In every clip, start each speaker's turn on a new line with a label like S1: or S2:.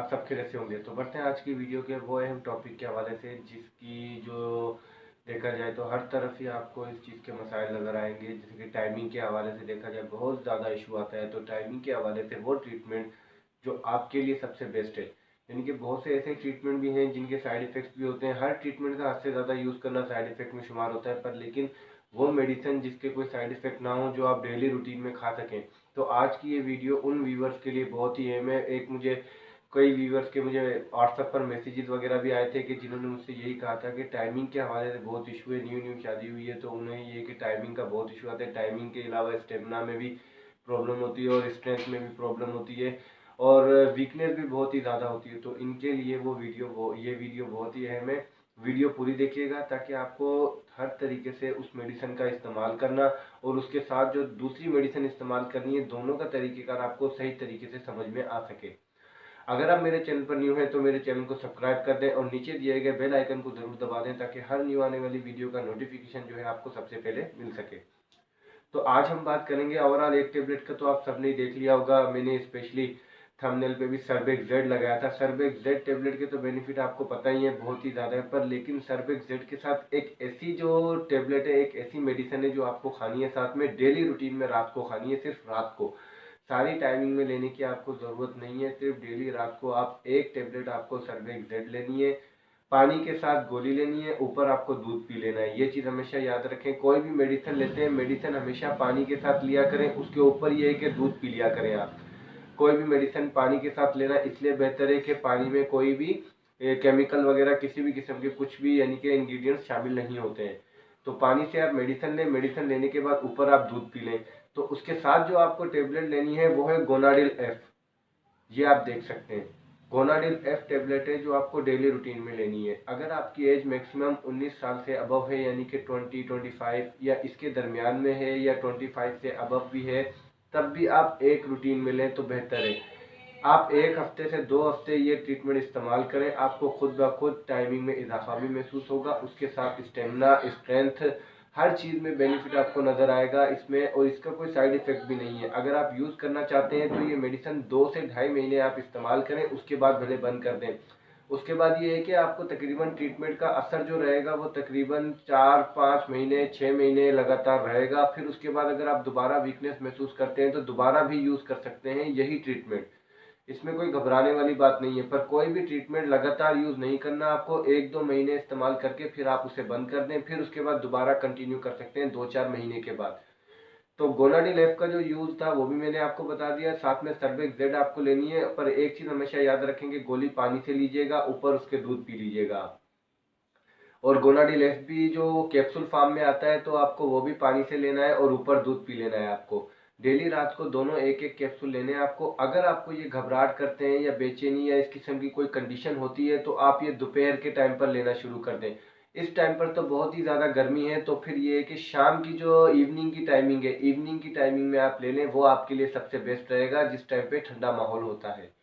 S1: आप सब खैरियत से होंगे। तो बढ़ते हैं आज की वीडियो के वो अहम टॉपिक के हवाले से, जिसकी जो देखा जाए तो हर तरफ ही आपको इस चीज़ के मसाइल नज़र आएंगे। जैसे कि टाइमिंग के हवाले से देखा जाए बहुत ज़्यादा इशू आता है, तो टाइमिंग के हवाले से वो ट्रीटमेंट जो आपके लिए सबसे बेस्ट है। यानी कि बहुत से ऐसे ट्रीटमेंट भी हैं जिनके साइड इफ़ेक्ट्स भी होते हैं। हर ट्रीटमेंट का हद से ज़्यादा यूज़ करना साइड इफ़ेक्ट में शुमार होता है, पर लेकिन वो मेडिसिन जिसके कोई साइड इफ़ेक्ट ना हो, जो आप डेली रूटीन में खा सकें। तो आज की ये वीडियो उन व्यूवर्स के लिए बहुत ही अहम है। एक मुझे कई व्यूवर्स के मुझे व्हाट्सएप पर मैसेजेस वगैरह भी आए थे कि जिन्होंने मुझसे यही कहा था कि टाइमिंग के हवाले से बहुत इशू है, न्यू शादी हुई है तो उन्हें ये कि टाइमिंग का बहुत इशू आता है। टाइमिंग के अलावा स्टेमिना में भी प्रॉब्लम होती है और स्ट्रेंथ में भी प्रॉब्लम होती है और वीकनेस भी बहुत ही ज़्यादा होती है। तो इनके लिए ये वीडियो बहुत ही अहम है। वीडियो पूरी देखिएगा ताकि आपको हर तरीके से उस मेडिसिन का इस्तेमाल करना और उसके साथ जो दूसरी मेडिसिन इस्तेमाल करनी है, दोनों का तरीक़ेकार आपको सही तरीके से समझ में आ सके। अगर आप मेरे चैनल पर न्यू हैं तो मेरे चैनल को सब्सक्राइब कर दें और नीचे दिए गए बेल आइकन को जरूर दबा दें ताकि हर न्यू आने वाली वीडियो का नोटिफिकेशन जो है आपको सबसे पहले मिल सके। तो आज हम बात करेंगे ओवरऑल एक टेबलेट का, तो आप सबने देख लिया होगा, मैंने स्पेशली थंबनेल पे भी सर्बेक्स जेड लगाया था। सर्बेक्स जेड टेबलेट के तो बेनिफिट आपको पता ही है, बहुत ही ज़्यादा है, पर लेकिन सर्बेक्स जेड के साथ एक ऐसी जो टेबलेट है, एक ऐसी मेडिसिन है जो आपको खानी है, साथ में डेली रूटीन में रात को खानी है, सिर्फ रात को। सारी टाइमिंग में लेने की आपको ज़रूरत नहीं है, सिर्फ डेली रात को आप एक टेबलेट आपको सर्बेक्स जेड लेनी है, पानी के साथ गोली लेनी है, ऊपर आपको दूध पी लेना है। ये चीज़ हमेशा याद रखें, कोई भी मेडिसिन लेते हैं मेडिसिन हमेशा पानी के साथ लिया करें, उसके ऊपर ये है कि दूध पी लिया करें। आप कोई भी मेडिसिन पानी के साथ लेना इसलिए बेहतर है कि पानी में कोई भी केमिकल वगैरह किसी भी किस्म के कुछ भी यानी कि इंग्रेडिएंट्स शामिल नहीं होते हैं। तो पानी से आप मेडिसिन लें, मेडिसिन लेने के बाद ऊपर आप दूध पी लें। तो उसके साथ जो आपको टेबलेट लेनी है वो है गोनाडिल एफ, ये आप देख सकते हैं। गोनाडिल एफ टेबलेट है जो आपको डेली रूटीन में लेनी है। अगर आपकी एज मैक्सिमम 19 साल से अबव है, यानी कि 20-25 या इसके दरमियान में है, या 25 से अबव भी है, तब भी आप एक रूटीन में लें तो बेहतर है। आप एक हफ्ते से 2 हफ्ते ये ट्रीटमेंट इस्तेमाल करें, आपको खुद ब खुद टाइमिंग में इजाफा भी महसूस होगा, उसके साथ स्टेमिना, स्ट्रेंथ, हर चीज़ में बेनिफिट आपको नज़र आएगा इसमें, और इसका कोई साइड इफ़ेक्ट भी नहीं है। अगर आप यूज़ करना चाहते हैं तो ये मेडिसिन 2 से ढाई महीने आप इस्तेमाल करें, उसके बाद भले बंद कर दें। उसके बाद ये है कि आपको तकरीबन ट्रीटमेंट का असर जो रहेगा वो तकरीबन 4-5 महीने 6 महीने लगातार रहेगा। फिर उसके बाद अगर आप दोबारा वीकनेस महसूस करते हैं तो दोबारा भी यूज़ कर सकते हैं यही ट्रीटमेंट। इसमें कोई घबराने वाली बात नहीं है, पर कोई भी ट्रीटमेंट लगातार यूज़ नहीं करना आपको। 1-2 महीने इस्तेमाल करके फिर आप उसे बंद कर दें, फिर उसके बाद दोबारा कंटिन्यू कर सकते हैं 2-4 महीने के बाद। तो गोनाडिल एफ का जो यूज़ था वो भी मैंने आपको बता दिया, साथ में सर्बेक्स जेड आपको लेनी है, पर एक चीज़ हमेशा याद रखेंगे, गोली पानी से लीजिएगा, ऊपर उसके दूध पी लीजिएगा आप। और गोनाडिल एफ भी जो कैप्सूल फॉर्म में आता है तो आपको वो भी पानी से लेना है और ऊपर दूध पी लेना है आपको। डेली रात को दोनों एक एक कैप्सूल लेने हैं आपको। अगर आपको ये घबराहट करते हैं या बेचैनी या इस किस्म की कोई कंडीशन होती है तो आप ये दोपहर के टाइम पर लेना शुरू कर दें। इस टाइम पर तो बहुत ही ज़्यादा गर्मी है, तो फिर ये है कि शाम की जो इवनिंग की टाइमिंग है, इवनिंग की टाइमिंग में आप ले लें, वो आपके लिए सबसे बेस्ट रहेगा जिस टाइम पे ठंडा माहौल होता है।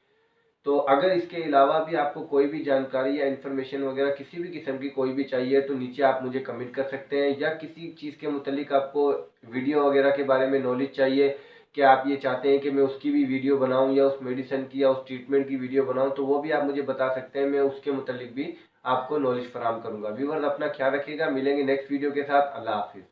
S1: तो अगर इसके अलावा भी आपको कोई भी जानकारी या इन्फॉर्मेशन वगैरह किसी भी किस्म की कोई भी चाहिए तो नीचे आप मुझे कमेंट कर सकते हैं, या किसी चीज़ के मुतालिक आपको वीडियो वगैरह के बारे में नॉलेज चाहिए कि आप ये चाहते हैं कि मैं उसकी भी वीडियो बनाऊं या उस मेडिसिन की या उस ट्रीटमेंट की वीडियो बनाऊं, तो वो भी आप मुझे बता सकते हैं, मैं उसके मुतालिक भी आपको नॉलेज फराहम करूंगा। व्यूअर्स, अपना ख्याल रखिएगा, मिलेंगे नेक्स्ट वीडियो के साथ। अल्लाह हाफिज़।